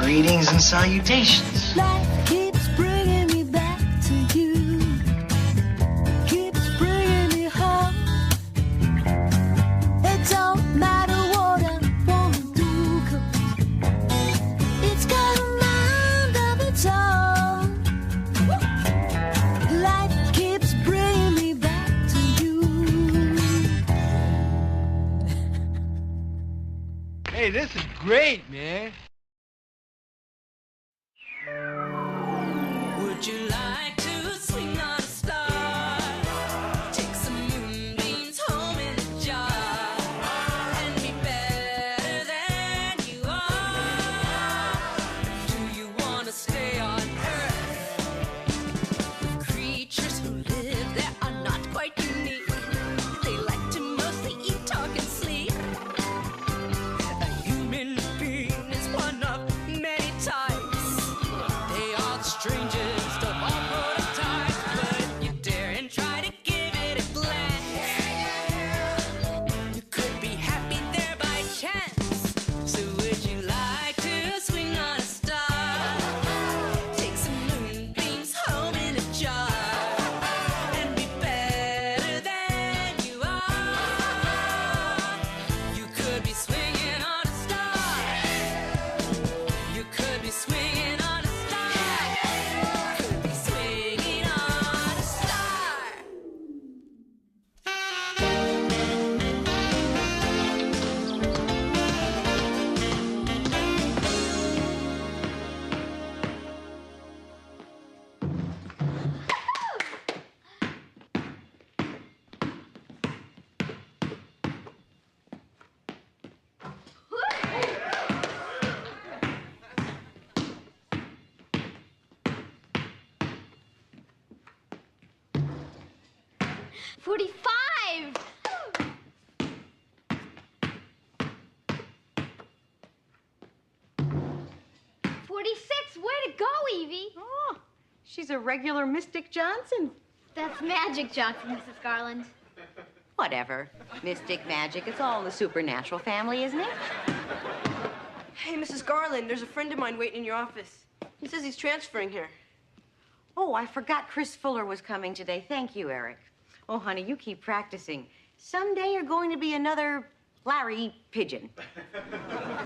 Greetings and salutations. Life keeps bringing me back to you. Keeps bringing me home. It don't matter what I wanna do, 'cause it's got a mind of its own. Life keeps bringing me back to you. Hey, this is great, man. Would you like to swing on a star? Take some moonbeams home in a jar and be better than you are. Do you want to stay on Earth with creatures who live there are not quite unique? They like to mostly eat, talk, and sleep. A human being is one of many types. They are the strangest of all prototypes, but if you dare and try to give it a glance, you could be happy there by chance. So would you like to swing on a star? Take some moonbeams home in a jar and be better than you are. You could be swinging on a star. You could be swinging on a star. Could be swinging on a star. 45! 46! Way to go, Evie! Oh, she's a regular Mystic Johnson. That's magic, Johnson, Mrs. Garland. Whatever. Mystic, magic, it's all in the supernatural family, isn't it? Hey, Mrs. Garland, there's a friend of mine waiting in your office. He says he's transferring here. Oh, I forgot Chris Fuller was coming today. Thank you, Eric. Oh, honey, you keep practicing. Someday you're going to be another Larry Pigeon.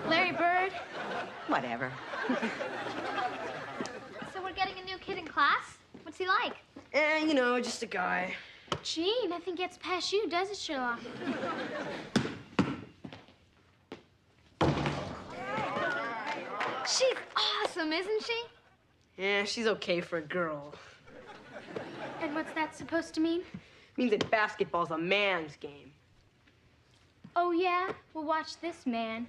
Larry Bird. Whatever. So we're getting a new kid in class? What's he like? You know, just a guy. Gee, nothing gets past you, does it, Sherlock? She's awesome, isn't she? Yeah, she's okay for a girl. And what's that supposed to mean? Means that basketball's a man's game. Oh, yeah? Well, watch this man.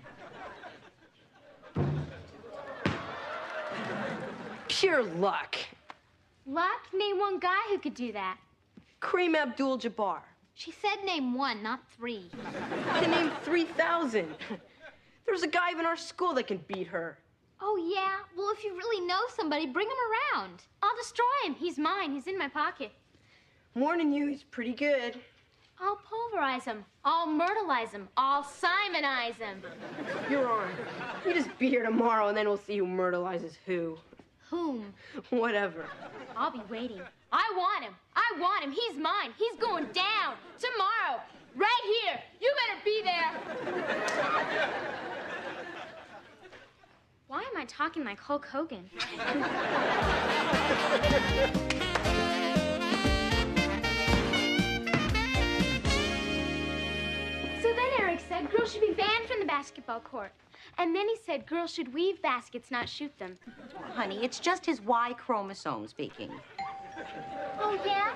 Pure luck. Luck? Name one guy who could do that. Kareem Abdul-Jabbar. She said name one, not three. I can name 3,000. There's a guy in our school that can beat her. Oh, yeah? Well, if you really know somebody, bring him around. I'll destroy him. He's mine. He's in my pocket. More than you, he's pretty good. I'll pulverize him. I'll myrtleize him. I'll Simonize him. You're on. You just be here tomorrow, and then we'll see who myrtleizes who. Whom? Whatever. I'll be waiting. I want him. I want him. He's mine. He's going down. Tomorrow. Right here. You better be there. Why am I talking like Hulk Hogan? So then Eric said girls should be banned from the basketball court. And then he said girls should weave baskets, not shoot them. Honey, it's just his Y chromosome speaking. Oh, yeah?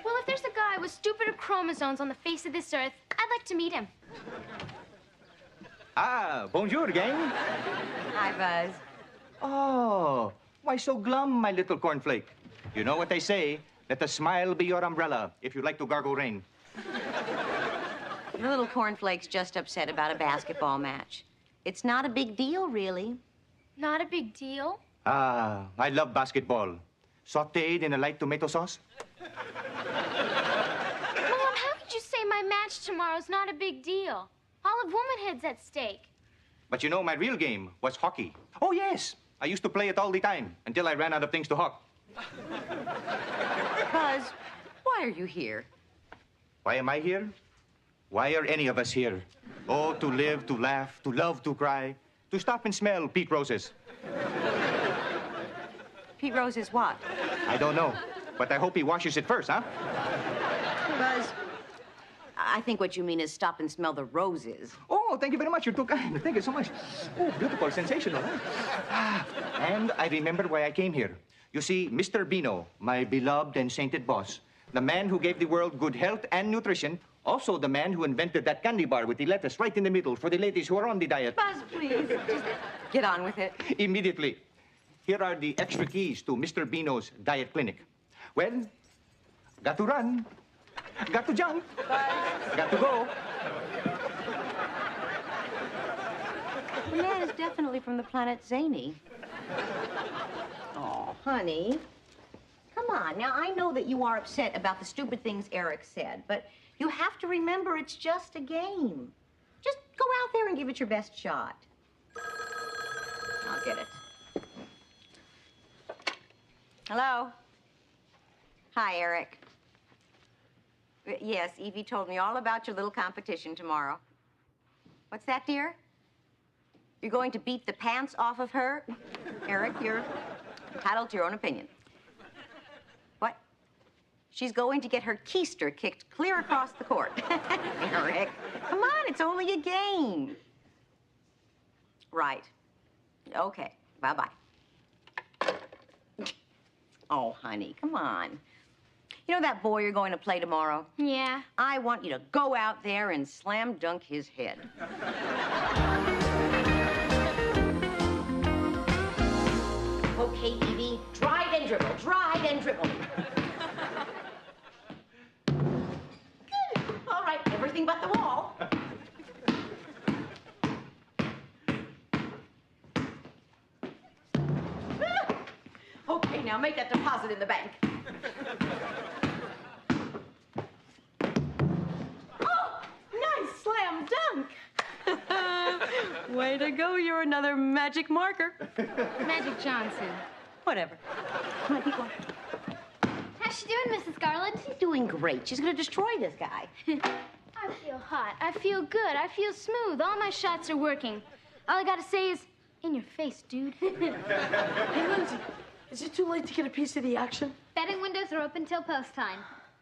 Well, if there's a guy with stupider chromosomes on the face of this earth, I'd like to meet him. Ah, bonjour, gang. Hi, Buzz. Oh, why so glum, my little cornflake? You know what they say, let the smile be your umbrella if you like to gargle rain. The little cornflake's just upset about a basketball match. It's not a big deal, really. Not a big deal. Ah, I love basketball. Sautéed in a light tomato sauce. Mom, how could you say my match tomorrow's not a big deal? All of womanhood's at stake. But you know, my real game was hockey. Oh, yes, I used to play it all the time until I ran out of things to hawk. Buzz, why are you here? Why am I here? Why are any of us here? Oh, to live, to laugh, to love, to cry, to stop and smell Pete Roses. Pete Rose is what? I don't know, but I hope he washes it first, huh? Buzz, I think what you mean is stop and smell the roses. Oh, thank you very much. You're too kind. Thank you so much. Oh, beautiful, sensational. Huh? And I remember why I came here. You see, Mr. Bino, my beloved and sainted boss, the man who gave the world good health and nutrition, also the man who invented that candy bar with the lettuce right in the middle for the ladies who are on the diet. Buzz, please, just get on with it. Immediately. Here are the extra keys to Mr. Bino's diet clinic. Well, got to run, got to jump, got to go. The man is definitely from the planet Zany. Oh, honey. Come on. Now, I know that you are upset about the stupid things Eric said, but you have to remember it's just a game. Just go out there and give it your best shot. I'll get it. Hello? Hi, Eric. Yes, Evie told me all about your little competition tomorrow. What's that, dear? You're going to beat the pants off of her? Eric, you're entitled to your own opinion. What? She's going to get her keister kicked clear across the court. Eric, come on, it's only a game. Right. Okay, bye-bye. Oh, honey, come on. You know that boy you're going to play tomorrow? Yeah. I want you to go out there and slam dunk his head. Okay, Evie, drive and dribble, drive and dribble. Good. All right, everything but the wall. Okay, now make that deposit in the bank. Oh, nice slam dunk. Way to go, you're another magic marker. Magic Johnson. Whatever. Come on, keep going. How's she doing, Mrs. Garland? She's doing great. She's gonna destroy this guy. I feel hot. I feel good. I feel smooth. All my shots are working. All I gotta say is, in your face, dude. Hey, Lindsay, is it too late to get a piece of the action? Betting windows are open till post time.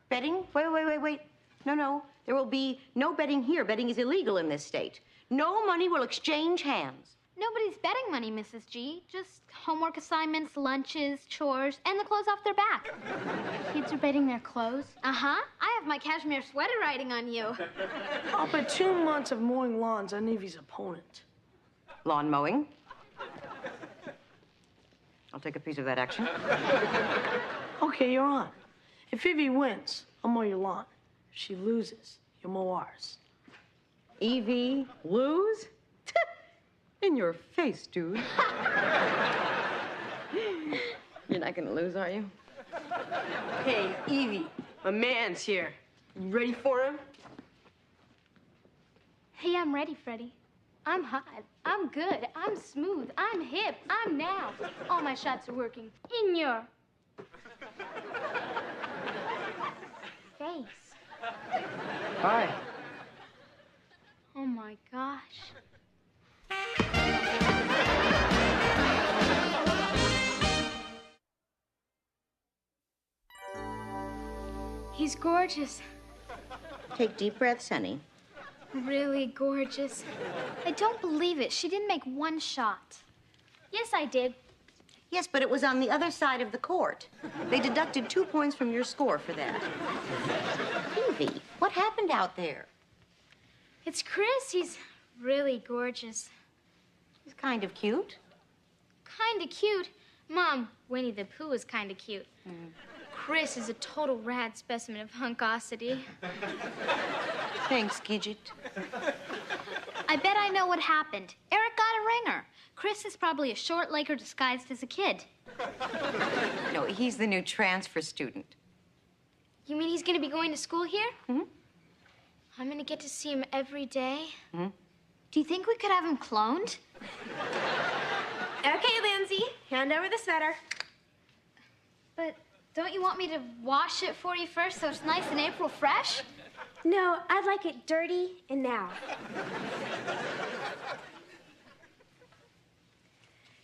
Betting? Wait. No. There will be no betting here. Betting is illegal in this state. No money will exchange hands. Nobody's betting money, Mrs. G. Just homework assignments, lunches, chores, and the clothes off their back. Kids are betting their clothes? Uh-huh. I have my cashmere sweater riding on you. I'll bet 2 months of mowing lawns on Evie's opponent. Lawn mowing. I'll take a piece of that action. Okay, you're on. If Evie wins, I'll mow your lawn. If she loses, you'll mow ours. Evie, lose? In your face, dude. You're not gonna lose, are you? Hey, Evie, my man's here. You ready for him? Hey, I'm ready, Freddie. I'm hot. I'm good. I'm smooth. I'm hip. I'm now. All my shots are working. In your face. Hi. Oh, my gosh. He's gorgeous. Take deep breaths, honey. Really gorgeous. I don't believe it. She didn't make one shot. Yes, I did. Yes, but it was on the other side of the court. They deducted 2 points from your score for that. Evie, what happened out there? It's Chris. He's really gorgeous. He's kind of cute. Kind of cute. Mom, Winnie the Pooh is kind of cute. Chris is a total rad specimen of hunkosity. Thanks, Gidget. I bet I know what happened. Eric got a ringer. Chris is probably a short legger disguised as a kid. No, he's the new transfer student. You mean he's going to be going to school here? Mm-hmm. I'm going to get to see him every day? Mm-hmm. Do you think we could have him cloned? Okay, Lindsay. Lindsay. Hand over the sweater. But don't you want me to wash it for you first so it's nice and April fresh? No, I'd like it dirty and now.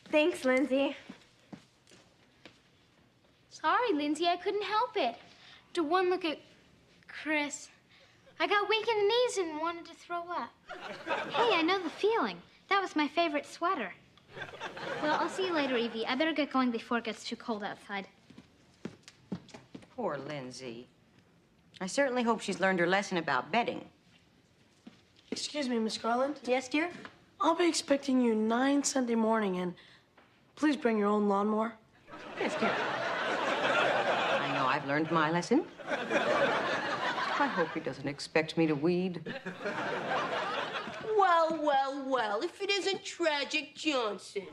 Thanks, Lindsay. Sorry, Lindsay, I couldn't help it. To one look at Chris, I got weak in the knees and wanted to throw up. Hey, I know the feeling. That was my favorite sweater. Well, I'll see you later, Evie. I better get going before it gets too cold outside. Poor Lindsay. I certainly hope she's learned her lesson about betting. Excuse me, Miss Garland. Yes, dear? I'll be expecting you 9 Sunday morning, and please bring your own lawnmower. Yes, dear. I know I've learned my lesson. I hope he doesn't expect me to weed. Well, well, well, if it isn't Tragic Johnson.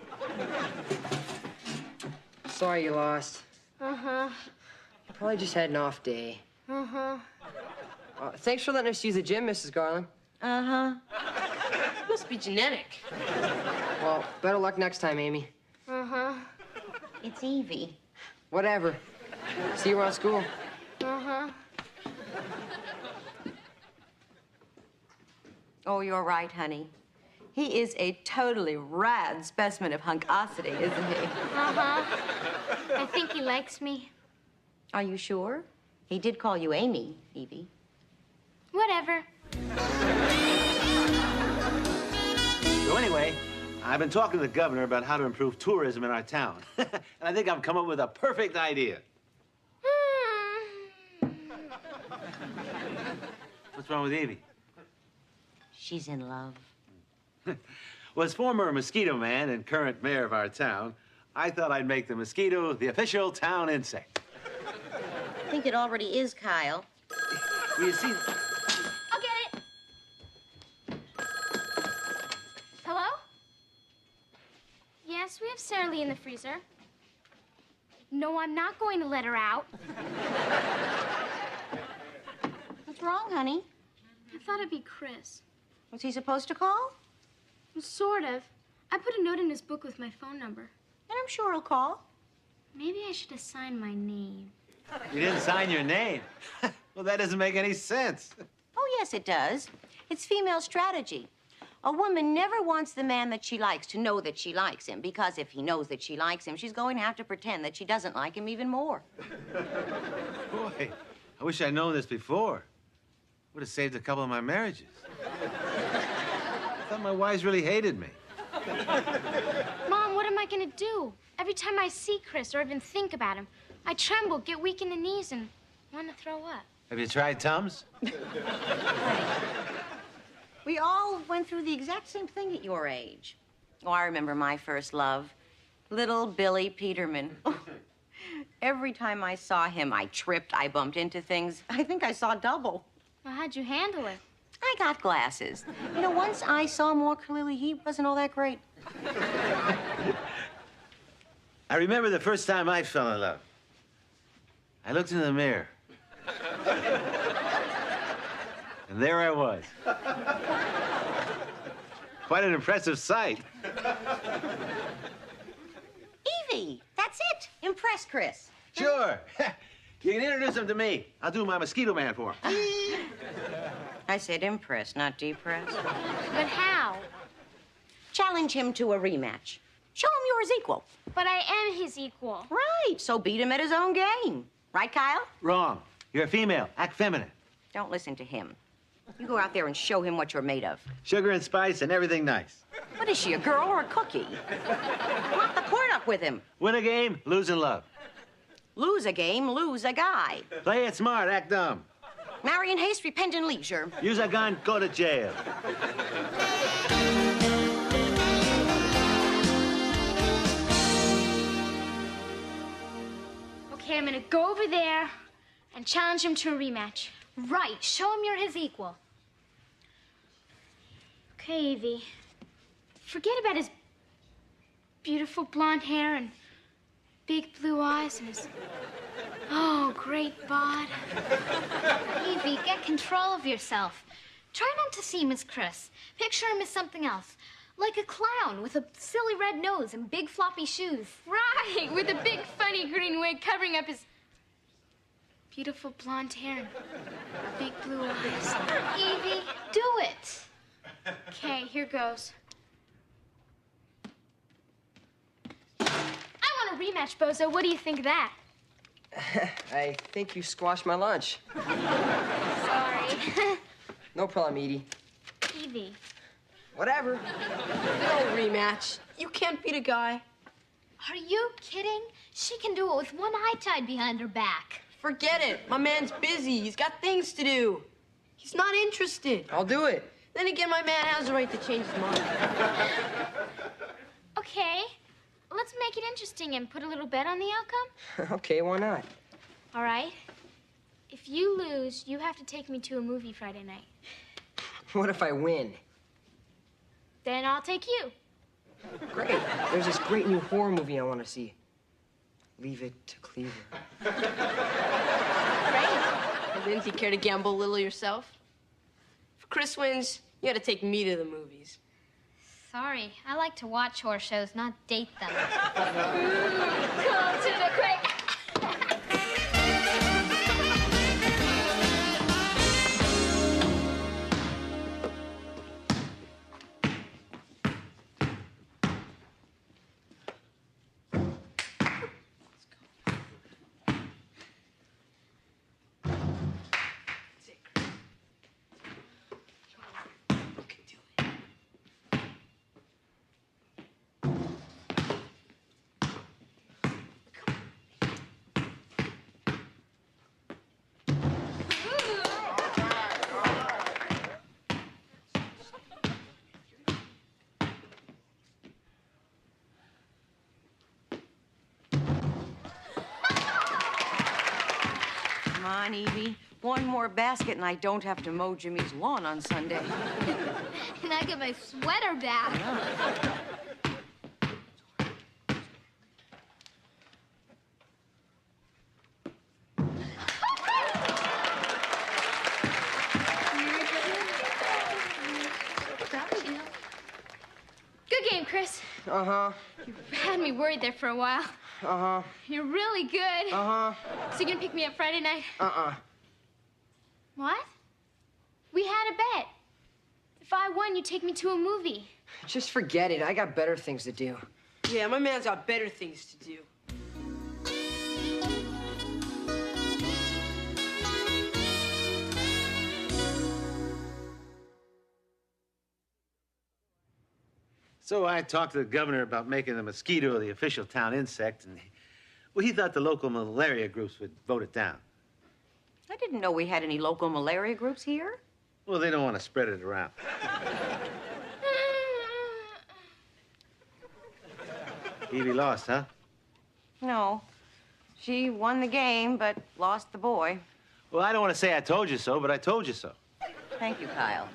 Sorry you lost. Uh-huh. You probably just had an off day. Uh-huh. Thanks for letting us use the gym, Mrs. Garland. Uh-huh. Must be genetic. Well, better luck next time, Amy. Uh-huh. It's Evie. Whatever. See you around school. Uh-huh. Oh, you're right, honey. He is a totally rad specimen of hunkosity, isn't he? Uh-huh. I think he likes me. Are you sure? He did call you Amy, Evie. Whatever. So anyway, I've been talking to the governor about how to improve tourism in our town. And I think I've come up with a perfect idea. What's wrong with Evie? She's in love. Well, as former mosquito man and current mayor of our town, I thought I'd make the mosquito the official town insect. I think it already is, Kyle. You see, I'll get it. Hello? Yes, we have Sara Lee in the freezer. No, I'm not going to let her out. What's wrong, honey? I thought it'd be Chris. Was he supposed to call? Well, sort of. I put a note in his book with my phone number. And I'm sure he'll call. Maybe I should have signed my name. you didn't sign your name. Well, that doesn't make any sense. Oh, yes, it does. It's female strategy. A woman never wants the man that she likes to know that she likes him, because if he knows that she likes him, she's going to have to pretend that she doesn't like him even more. Boy, I wish I'd known this before. Would have saved a couple of my marriages. I thought my wives really hated me. Mom, what am I gonna do? Every time I see Chris or even think about him, I tremble, get weak in the knees, and want to throw up. Have you tried Tums? We all went through the exact same thing at your age. Oh, I remember my first love. Little Billy Peterman. Oh, every time I saw him, I tripped, I bumped into things. I think I saw double. Well, how'd you handle it? I got glasses. You know, once I saw more clearly, he wasn't all that great. I remember the first time I fell in love. I looked in the mirror. And there I was. Quite an impressive sight. Evie, that's it. Impress Chris. Sure. You can introduce him to me. I'll do my mosquito man for him. I said impress, not depress. But how? Challenge him to a rematch. Show him you're his equal. But I am his equal. Right, so beat him at his own game. Right, Kyle? Wrong. You're a female. Act feminine. Don't listen to him. You go out there and show him what you're made of. Sugar and spice and everything nice. What is she, a girl or a cookie? Lock the court up with him. Win a game, lose in love. Lose a game, lose a guy. Play it smart, act dumb. Marry in haste, repent in leisure. Use a gun, go to jail. Okay, I'm gonna go over there and challenge him to a rematch. Right, show him you're his equal. Okay, Evie. Forget about his beautiful blonde hair and big blue eyes and his, oh, great bod. Evie, get control of yourself. Try not to see him as Chris. Picture him as something else. Like a clown with a silly red nose and big floppy shoes. Right, with a big funny green wig covering up his beautiful blonde hair and big blue eyes. Evie, do it. Okay, here goes. I want a rematch, Bozo. What do you think of that? I think you squashed my lunch. Sorry. No problem, Edie. Evie. Whatever. No rematch. You can't beat a guy. Are you kidding? She can do it with one eye tied behind her back. Forget it. My man's busy. He's got things to do. He's not interested. I'll do it. Then again, my man has the right to change his mind. Okay, let's make it interesting and put a little bet on the outcome. Okay, why not? All right. If you lose, you have to take me to a movie Friday night. What if I win? Then I'll take you. Great. There's this great new horror movie I want to see. Leave It to Cleaver. Great. Lindsay, care to gamble a little yourself? If Chris wins, you gotta take me to the movies. Sorry, I like to watch horror shows, not date them. Cool to the quick. Come on, Evie. One more basket and I don't have to mow Jimmy's lawn on Sunday. And I get my sweater back. Good game, Chris. Uh-huh. You had me worried there for a while. Uh-huh. You're really good. Uh-huh. So you gonna pick me up Friday night? Uh-uh. What? We had a bet. If I won, you'd take me to a movie. Just forget it. I got better things to do. Yeah, my man's got better things to do. So I talked to the governor about making the mosquito the official town insect, and he thought the local malaria groups would vote it down. I didn't know we had any local malaria groups here. Well, they don't want to spread it around. Evie lost, huh? No. She won the game, but lost the boy. Well, I don't want to say I told you so, but I told you so. Thank you, Kyle.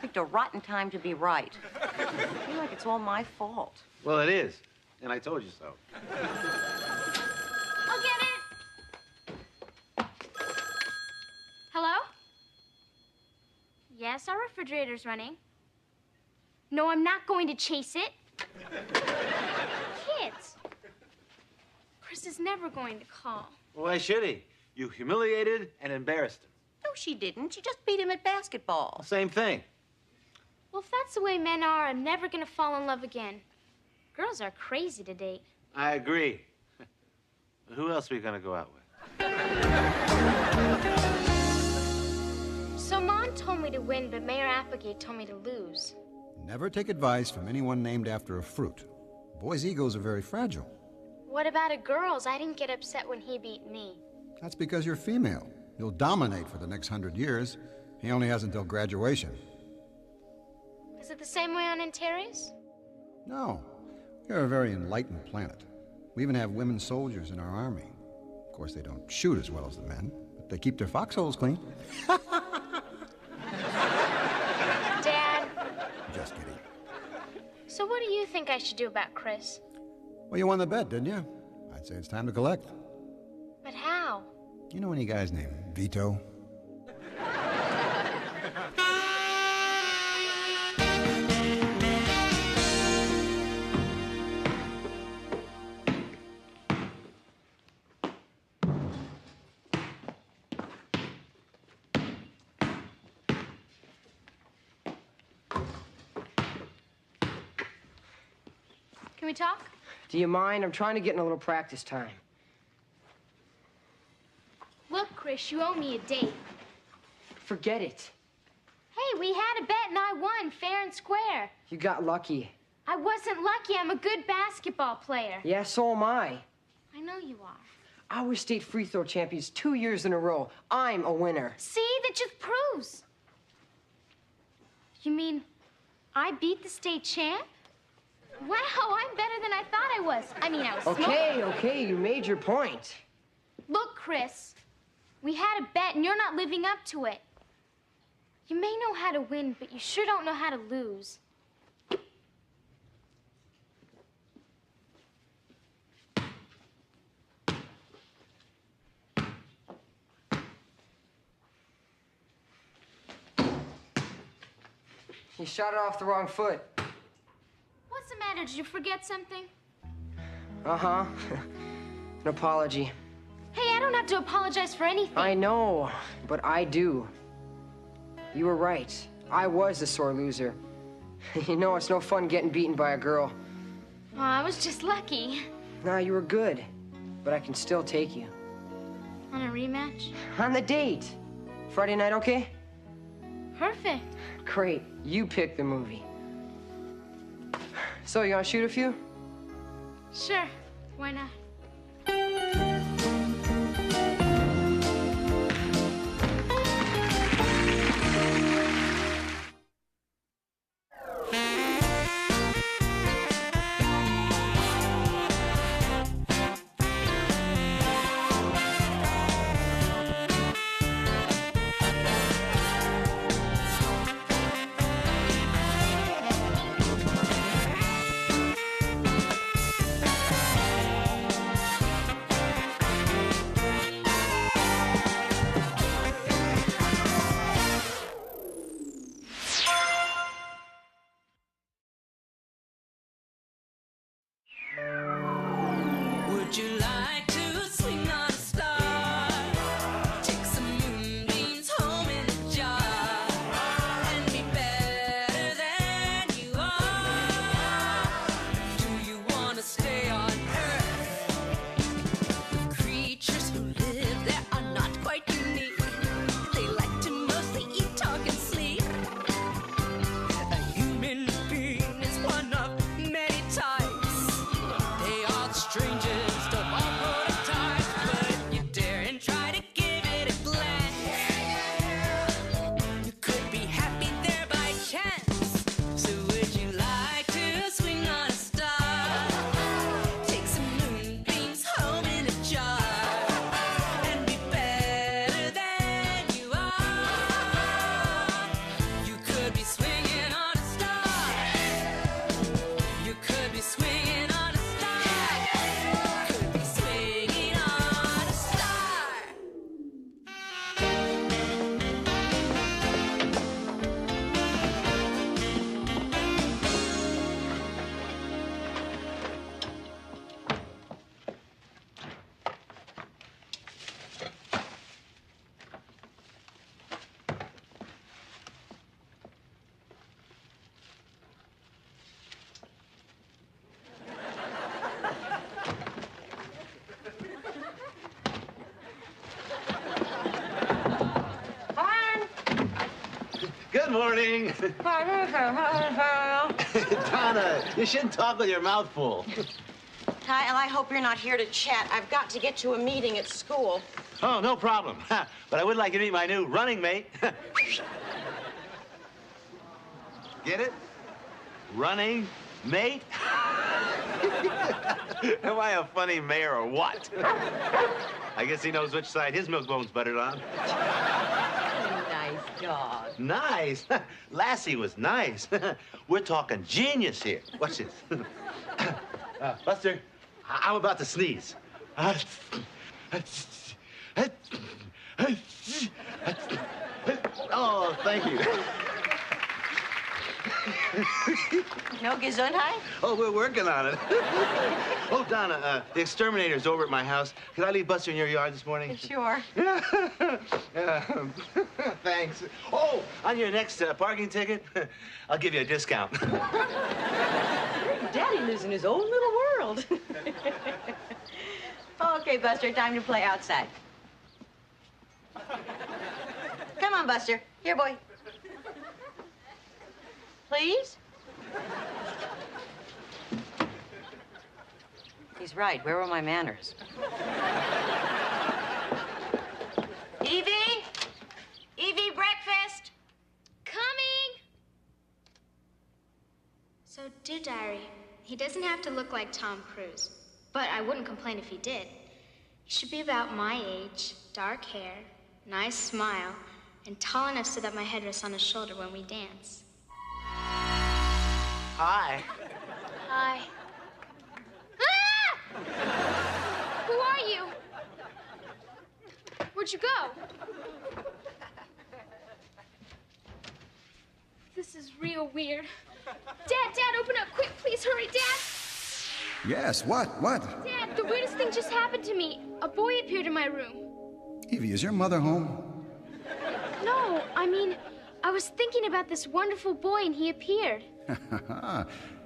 Picked a rotten time to be right. I feel like it's all my fault. Well, it is, and I told you so. I'll get it. Hello? Yes, our refrigerator's running. No, I'm not going to chase it. Kids. Chris is never going to call. Why should he? You humiliated and embarrassed him. No, she didn't. She just beat him at basketball. Same thing. Well, if that's the way men are, I'm never going to fall in love again. Girls are crazy to date. I agree. Who else are we going to go out with? So Mom told me to win, but Mayor Applegate told me to lose. Never take advice from anyone named after a fruit. Boys' egos are very fragile. What about a girl's? I didn't get upset when he beat me. That's because you're female. You'll dominate for the next 100 years. He only has until graduation. Is it the same way on Antares? No. You're a very enlightened planet. We even have women soldiers in our army. Of course, they don't shoot as well as the men, but they keep their foxholes clean. Dad, Just kidding. so what do you think I should do about Chris? Well, you won the bet, didn't you? I'd say it's time to collect. But how? You know any guy's name? Vito? Can we talk? Do you mind? I'm trying to get in a little practice time. Look, Chris, you owe me a date. Forget it. Hey, we had a bet and I won, fair and square. You got lucky. I wasn't lucky. I'm a good basketball player. Yeah, so am I. I know you are. Our state free throw champions 2 years in a row. I'm a winner. See, that just proves. You mean I beat the state champ? Wow, I'm better than I thought I was. I mean, I was Okay, okay, you made your point. Look, Chris, we had a bet and you're not living up to it. You may know how to win, but you sure don't know how to lose. You shot it off the wrong foot. What's the matter? Did you forget something? Uh-huh. An apology. Hey, I don't have to apologize for anything. I know, but I do. You were right. I was a sore loser. You know, it's no fun getting beaten by a girl. Oh, I was just lucky. Nah, you were good, but I can still take you. On a rematch? On the date. Friday night, okay? Perfect. Great. You pick the movie. So, you gonna shoot a few? Sure. Why not? Would you like to swing on a star? Take some moonbeams home in a jar and be better than you are. Do you want to stay on Earth? Creatures who live there are not quite unique. They like to mostly eat, talk, and sleep. A human being is one of many types. They are the strangest of all prototypes, but if you dare and try to give it a glance, you could be happy there by chance. So would you like to swing on a star? Take some moonbeams home in a jar and be better than you are. You could be swinging on a star. You could be swinging on a star. Could be swinging on a star. Good morning. Donna, you shouldn't talk with your mouth full. Kyle, I hope you're not here to chat. I've got to get to a meeting at school. Oh, no problem. But I would like you to meet my new running mate. Get it? Running mate? Am I a funny mayor or what? I guess he knows which side his milk bone's buttered on. Nice dog. Nice. Lassie was nice. We're talking genius here. Watch this. Buster, I'm about to sneeze. Oh, thank you. No Gesundheit? Oh, we're working on it. Oh, Donna, the exterminator's over at my house. Could I leave Buster in your yard this morning? Sure. Thanks. Oh, on your next parking ticket, I'll give you a discount. Daddy, lives in his own little world. Okay, Buster, time to play outside. Come on, Buster. Here, boy. Please? He's right. Where were my manners? Evie? Evie, breakfast? Coming! So, dear diary, he doesn't have to look like Tom Cruise, but I wouldn't complain if he did. He should be about my age, dark hair, nice smile, and tall enough so that my head rests on his shoulder when we dance. Hi. Hi. Ah! Who are you? Where'd you go? This is real weird. Dad, open up quick, please, hurry, Dad. Yes, what? Dad, the weirdest thing just happened to me. A boy appeared in my room. Evie, is your mother home? No, I mean, I was thinking about this wonderful boy and he appeared.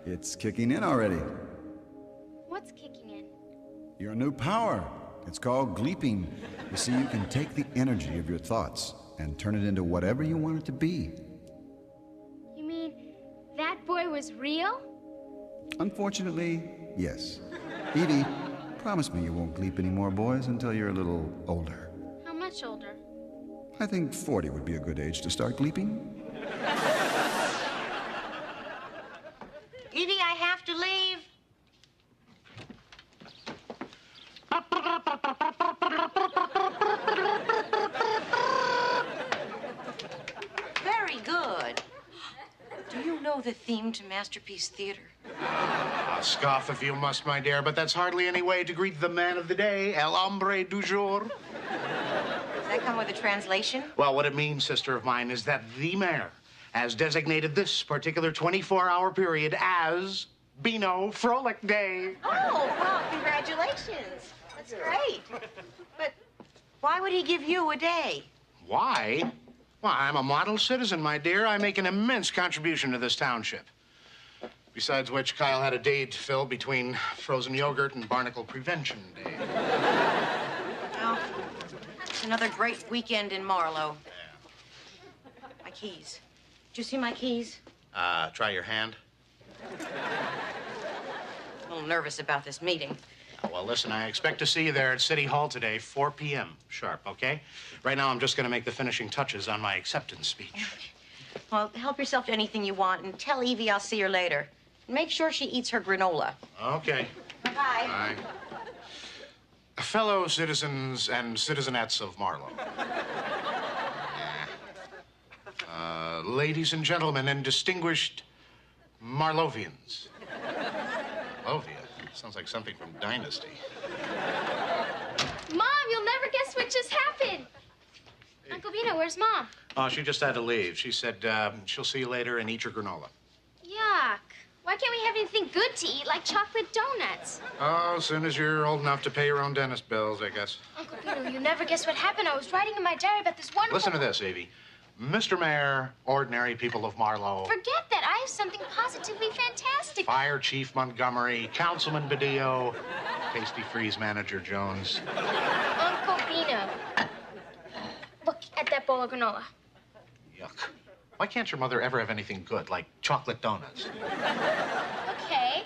It's kicking in already. What's kicking in? Your new power. It's called gleeping. You see, you can take the energy of your thoughts and turn it into whatever you want it to be. You mean that boy was real? Unfortunately, yes. Evie, promise me you won't gleep any more boys until you're a little older. How much older? I think 40 would be a good age to start gleeping. Evie, I have to leave. Very good. Do you know the theme to Masterpiece Theater? Scoff if you must, my dear, but that's hardly any way to greet the man of the day, el hombre du jour. Does that come with a translation? Well, what it means, sister of mine, is that the mayor has designated this particular 24-hour period as Beano Frolic Day. Oh, well, congratulations. That's great. But why would he give you a day? Why? Well, I'm a model citizen, my dear. I make an immense contribution to this township. Besides which, Kyle had a date filled between frozen yogurt and barnacle prevention day. Well, it's another great weekend in Marlowe. My keys. Did you see my keys? Try your hand. A little nervous about this meeting. Well, listen, I expect to see you there at City Hall today, 4 p.m. sharp, okay? Right now, I'm just going to make the finishing touches on my acceptance speech. Well, help yourself to anything you want and tell Evie I'll see her later. Make sure she eats her granola. Okay. Bye-bye. Bye. Fellow citizens and citizenettes of Marlowe. Ladies and gentlemen and distinguished Marlovians. Marlovia? Sounds like something from Dynasty. Mom, you'll never guess what just happened. Hey. Uncle Vito, where's Mom? Oh, she just had to leave. She said she'll see you later and eat your granola. Yuck. Why can't we have anything good to eat, like chocolate donuts? Oh, as soon as you're old enough to pay your own dentist bills, I guess. Uncle Vito, you never guess what happened. I was writing in my diary about this wonderful... Listen to this, Evie. Mr. Mayor, ordinary people of Marlowe. Forget that. I have something positively fantastic. Fire Chief Montgomery, Councilman Badillo, Tasty Freeze Manager Jones. Uncle Vito. Look at that bowl of granola. Yuck. Why can't your mother ever have anything good, like chocolate donuts? Okay.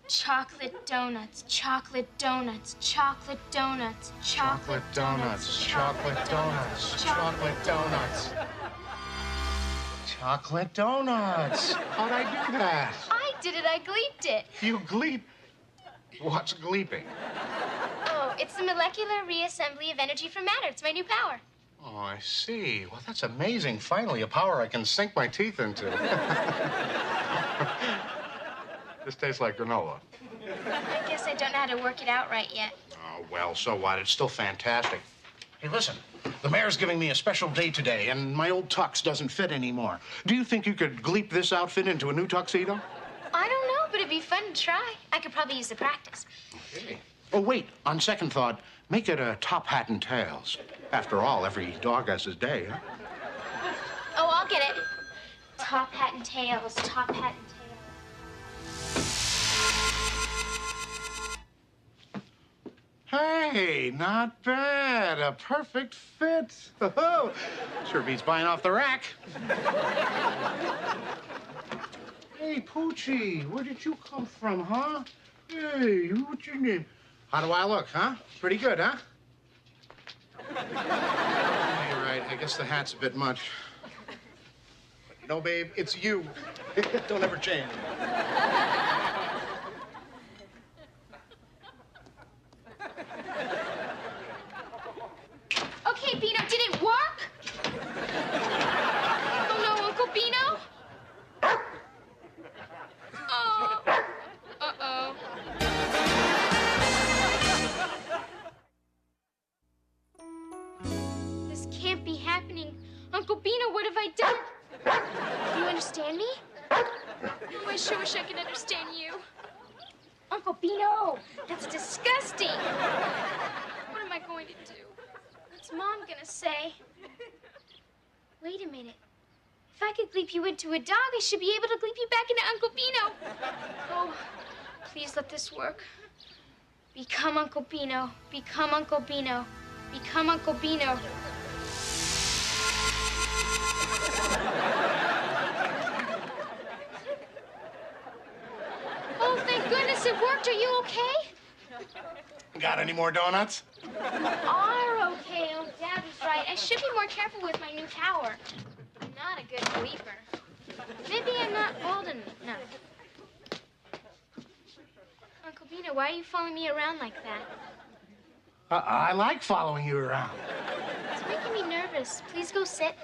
Chocolate donuts, chocolate donuts, chocolate donuts, chocolate donuts, chocolate donuts, chocolate donuts. Chocolate donuts. How'd I do that? I did it. I gleeped it. You gleep? What's gleeping? Oh, it's the molecular reassembly of energy from matter. It's my new power. Oh, I see. Well, that's amazing. Finally, a power I can sink my teeth into. This tastes like granola. I guess I don't know how to work it out right yet. Oh, well, so what? It's still fantastic. Hey, listen. The mayor's giving me a special day today, and my old tux doesn't fit anymore. Do you think you could gleep this outfit into a new tuxedo? I don't know, but it'd be fun to try. I could probably use the practice. Okay. Oh, wait. On second thought, make it a top hat and tails. After all, every dog has his day, huh? Oh, I'll get it. Top hat and tails, top hat and tails. Hey, not bad. A perfect fit. Oh, sure beats buying off the rack. Hey, Poochie, where did you come from, huh? Hey, what's your name? How do I look, huh? Pretty good, huh? Yeah, you're right. I guess the hat's a bit much. But you know, babe, it's you. Don't ever change. Okay, Bino, did it work? Oh, no, Uncle Bino? Oh. Uh-oh. This can't be happening. Uncle Bino, what have I done? Do you understand me? Oh, I sure wish I could understand you. Uncle Bino, that's disgusting. What am I going to do? What's Mom gonna say? Wait a minute. If I could gleep you into a dog, I should be able to gleep you back into Uncle Bino. Oh, please let this work. Become Uncle Bino. Become Uncle Bino. Become Uncle Bino. Oh, thank goodness it worked. Are you okay? Got any more donuts? You are okay. Oh, Dad was right. I should be more careful with my new power. I'm not a good bleeper. Maybe I'm not bold enough. Uncle Bino, why are you following me around like that? I like following you around. It's making me nervous. Please go sit.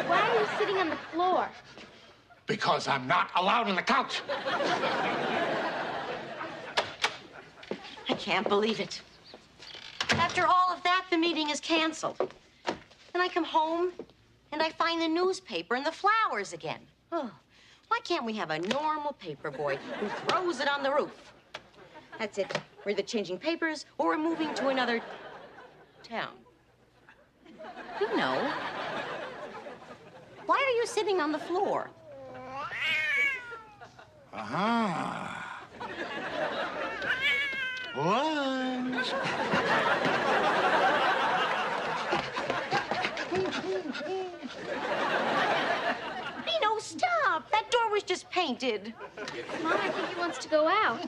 Why are you sitting on the floor? Because I'm not allowed on the couch. I can't believe it. After all of that, the meeting is canceled. Then I come home and I find the newspaper and the flowers again. Oh, why can't we have a normal paper boy who throws it on the roof? That's it. We're either changing papers or we're moving to another town. You know. Why are you sitting on the floor? Ah. Lunch. Bino, stop! That door was just painted. Mom, I think he wants to go out.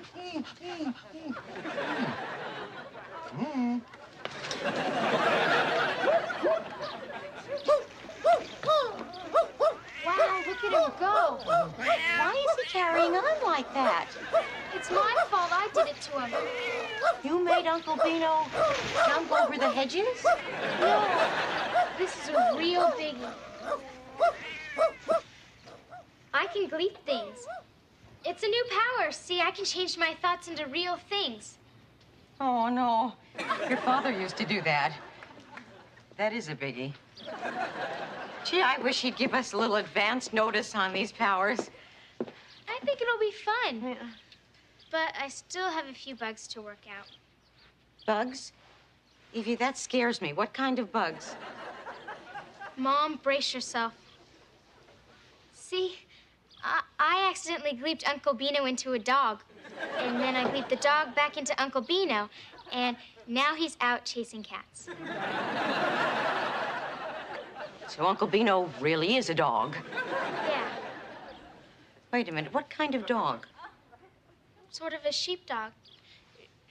Wow, look at him go. Why is he carrying on like that? It's my fault. I did it to him. You made Uncle Bino jump over the hedges? No, this is a real biggie. I can gleep things. It's a new power. See, I can change my thoughts into real things. Oh, no. Your father used to do that. That is a biggie. Gee, I wish he'd give us a little advance notice on these powers. I think it'll be fun. Yeah. But I still have a few bugs to work out. Bugs? Evie, that scares me. What kind of bugs? Mom, brace yourself. See, I accidentally gleeped Uncle Bino into a dog. And then I gleeped the dog back into Uncle Bino. And now he's out chasing cats. So Uncle Bino really is a dog? Yeah, Wait a minute. What kind of dog? sort of a sheepdog.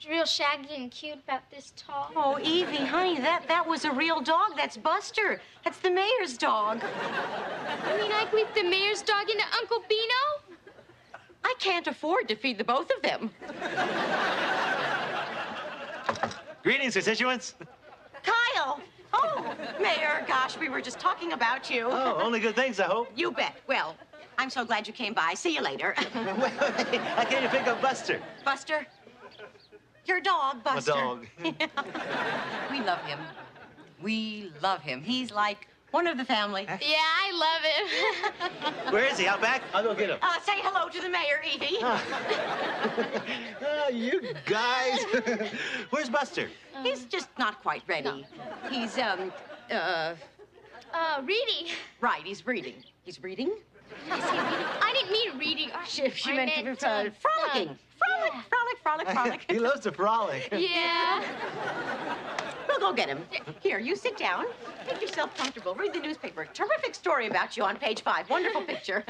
Real shaggy and cute, about this tall. Oh, Evie, honey, that was a real dog. That's Buster. That's the mayor's dog. You mean I gleeped the mayor's dog into Uncle Bino? I can't afford to feed the both of them. Greetings, constituents. Kyle! Oh, Mayor, gosh, we were just talking about you. Oh, only good things, I hope. You bet. Well, I'm so glad you came by. See you later. I came to pick up Buster. Buster? Your dog, Buster. My dog. We love him. We love him. He's like one of the family. Yeah, I love him. Where is he? Out back? I'll go get him. Say hello to the mayor, Evie. Oh, you guys. Where's Buster? He's just not quite ready. He's, Reading. Right, he's reading. He's reading? I said reading. I didn't mean reading. She I meant frolicking. Frolic. He loves to frolic. Yeah. We'll go get him. Here, you sit down. Make yourself comfortable. Read the newspaper. Terrific story about you on page 5. Wonderful picture.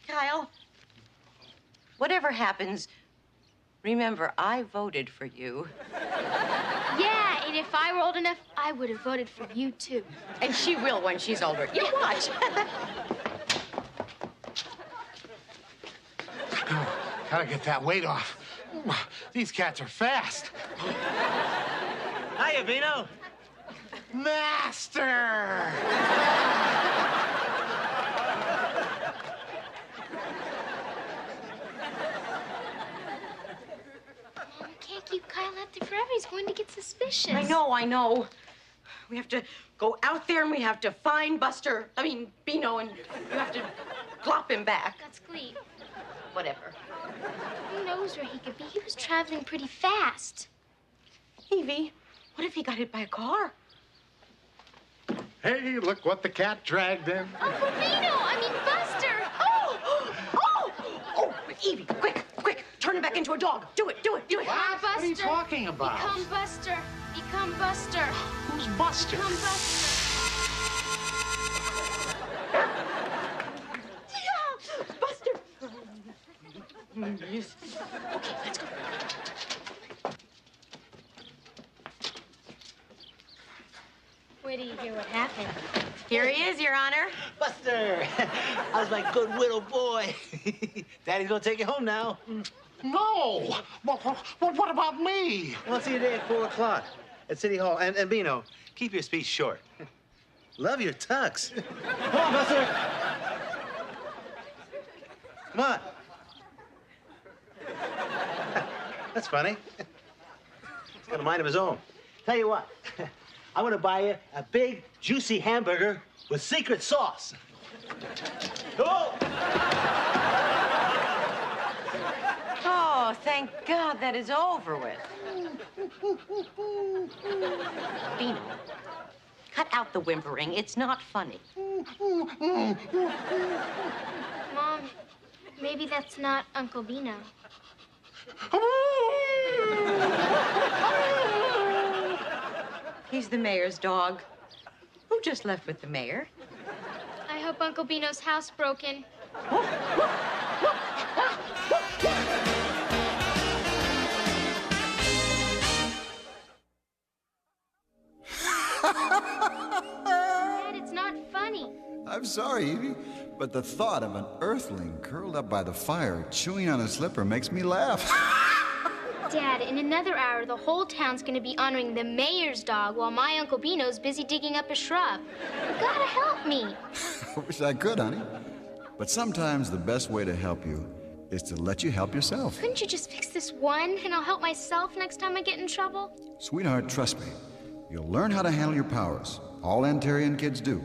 Kyle, whatever happens, remember, I voted for you. Yeah, and if I were old enough, I would have voted for you, too. And she will when she's older. You watch. Gotta get that weight off. These cats are fast. Hiya, Vino. Master! Mom, we can't keep Kyle out there forever. He's going to get suspicious. I know. We have to go out there and we have to find Bino, and you have to glop him back. That's Glee. Whatever. Who knows where he could be? He was traveling pretty fast. Evie, what if he got hit by a car? Hey, look what the cat dragged in. Uncle Vino! I mean, Buster! Oh, Evie, quick, turn him back into a dog. Do it. Come, Buster. What are you talking about? Become Buster. Who's Buster? Become Buster. Buster. Yes. Okay, let's go. Wait till you hear what happened. Here he is, Your Honor. Buster! How's my good little boy? Daddy's gonna take you home now. No! What about me? Well, I'll see you today at 4 o'clock at City Hall. And Bino, keep your speech short. Love your tux. Come on, Buster. Come on. That's funny. He's got a mind of his own. Tell you what, I'm gonna buy you a big, juicy hamburger with secret sauce. Oh! Oh, thank God that is over with. Bino, cut out the whimpering. It's not funny. Mom, maybe that's not Uncle Bino. He's the mayor's dog. Who just left with the mayor? I hope Uncle Bino's house broke in. Dad, it's not funny. I'm sorry, Evie, but the thought of an earthling curled up by the fire chewing on a slipper makes me laugh. Dad, in another hour, the whole town's gonna be honoring the mayor's dog while my Uncle Bino's busy digging up a shrub. You gotta help me. I wish I could, honey. But sometimes the best way to help you is to let you help yourself. Couldn't you just fix this one, and I'll help myself next time I get in trouble? Sweetheart, trust me. You'll learn how to handle your powers. All Antarian kids do.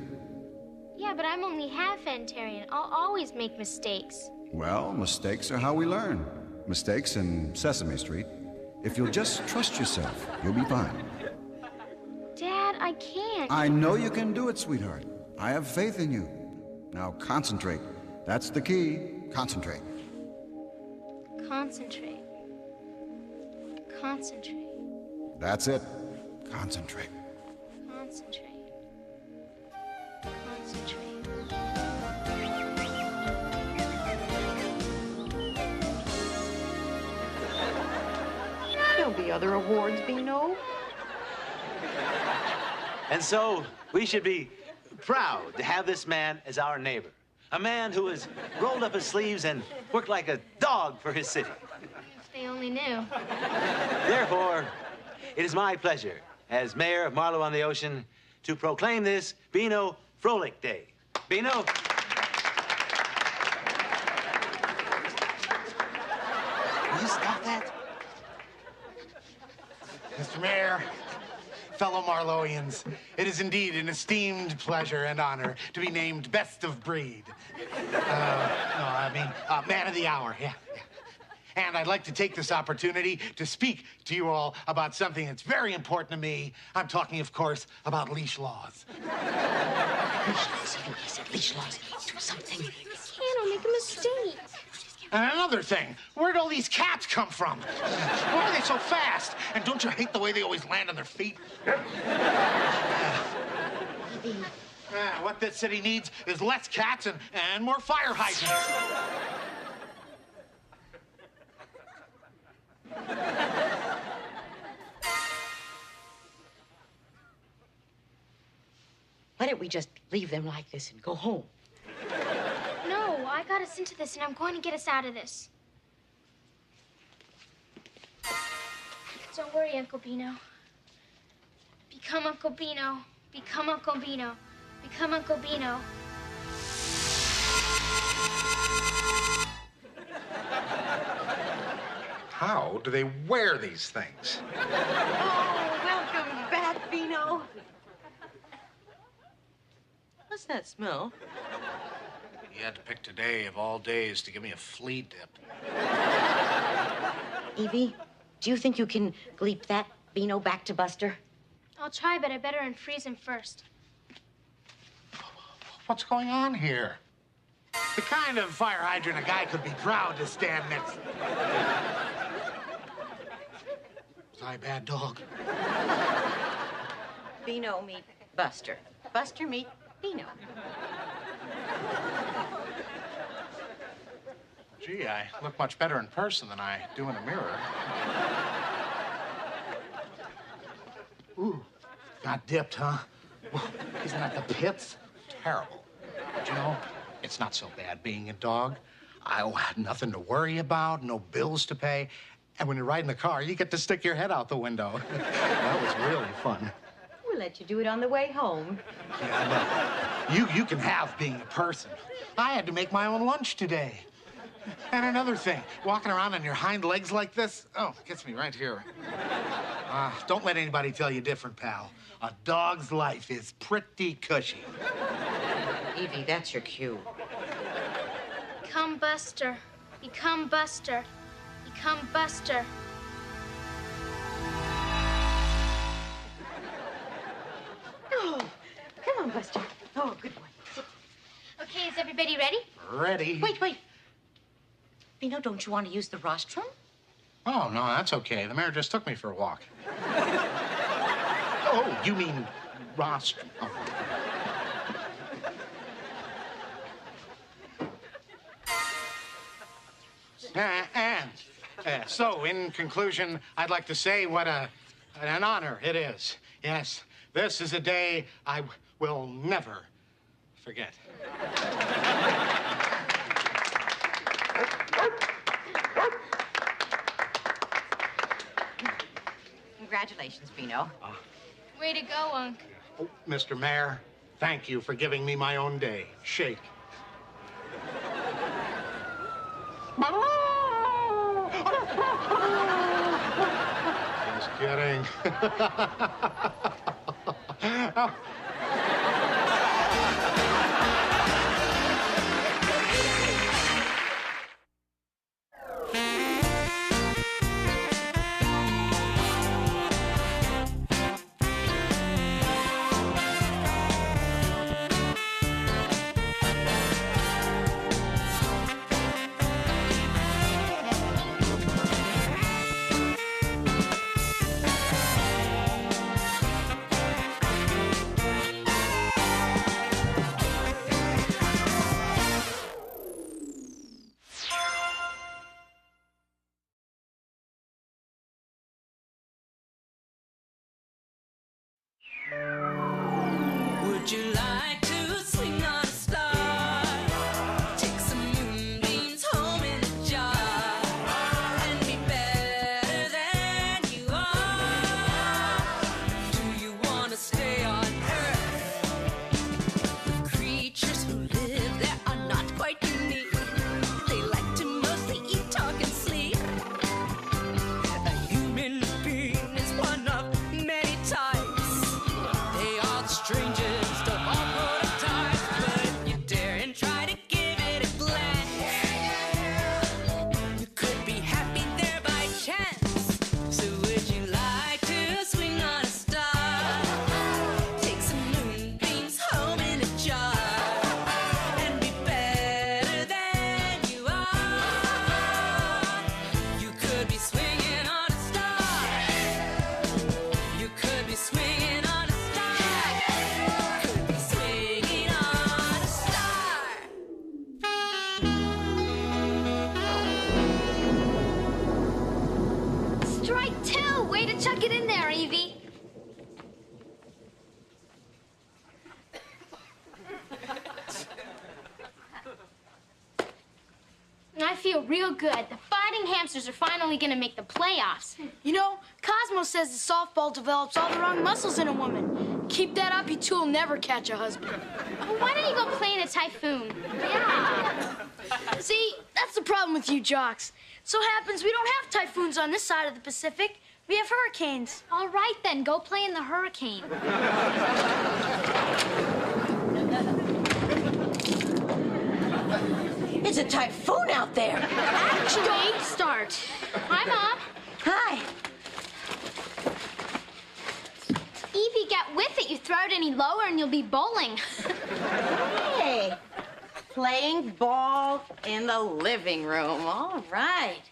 Yeah, but I'm only half Antarian. I'll always make mistakes. Well, mistakes are how we learn. Mistakes in Sesame Street. If you'll just trust yourself, you'll be fine. Dad, I can't. I know you can do it, sweetheart. I have faith in you. Now concentrate. That's the key. Concentrate. Concentrate. That's it. Concentrate. There'll be other awards, Bino. And so we should be proud to have this man as our neighbor. A man who has rolled up his sleeves and worked like a dog for his city. If they only knew. Therefore, it is my pleasure as mayor of Marlow on the Ocean to proclaim this Bino Frolic Day. Bino. Will you stop that? Mr. Mayor, fellow Marlowians, it is indeed an esteemed pleasure and honor to be named Best of Breed. Man of the Hour, yeah. And I'd like to take this opportunity to speak to you all about something that's very important to me. I'm talking, of course, about leash laws. Leash laws, even he said leash laws. Do something. I can't, I'll make a mistake. And another thing, where'd all these cats come from? Why are they so fast? And don't you hate the way they always land on their feet? What this city needs is less cats and more fire hydrants. Why don't we just leave them like this and go home? No, I got us into this, and I'm going to get us out of this. Don't worry, Uncle Beano. Become Uncle Beano. Become Uncle Beano. Become Uncle Beano. How do they wear these things? Oh, welcome back, Beano. What's that smell? You had to pick today of all days to give me a flea dip. Evie, do you think you can gleep that Beano back to Buster? I'll try, but I better unfreeze him first. What's going on here? The kind of fire hydrant a guy could be proud to stand next to. Was I a bad dog? Beano meet Buster. Buster meet Beano. Gee, I look much better in person than I do in a mirror. Ooh, got dipped, huh? Well, isn't that the pits? Terrible. But you know, it's not so bad being a dog. I had nothing to worry about, no bills to pay. And when you ride in the car, you get to stick your head out the window. That was really fun. We'll let you do it on the way home. Yeah, I know. You can have being a person. I had to make my own lunch today. And another thing, walking around on your hind legs like this, oh, it gets me right here. Don't let anybody tell you different, pal. A dog's life is pretty cushy. Evie, that's your cue. Become Buster. Become Buster. Become Buster. Oh, come on, Buster. Oh, good boy. Sit. Okay, is everybody ready? Ready? Wait. Beano, don't you want to use the rostrum? Oh, no, that's okay. The mayor just took me for a walk. Oh, you mean rostrum. Oh. So, in conclusion, I'd like to say what an honor it is. Yes, this is a day I will never forget. Congratulations, Beano. Way to go, Unc. Oh, Mr. Mayor, thank you for giving me my own day. Shake. Just kidding. Would you like to swing on a star? Take some moonbeams home in a jar and be better than you are. Do you want to stay on Earth with creatures who live there are not quite unique? They like to mostly eat, talk, and sleep. A human being is one of many types. feel real good. The Fighting Hamsters are finally gonna make the playoffs. You know, Cosmo says that softball develops all the wrong muscles in a woman. Keep that up, you two will never catch a husband. Well, why don't you go play in a typhoon? Yeah. See, that's the problem with you jocks. So happens we don't have typhoons on this side of the Pacific. We have hurricanes. All right, then. Go play in the hurricane. It's a typhoon out there. Actually, don't start. Hi, Mom. Hi. Evie, get with it. You throw it any lower and you'll be bowling. Hey, playing ball in the living room. All right.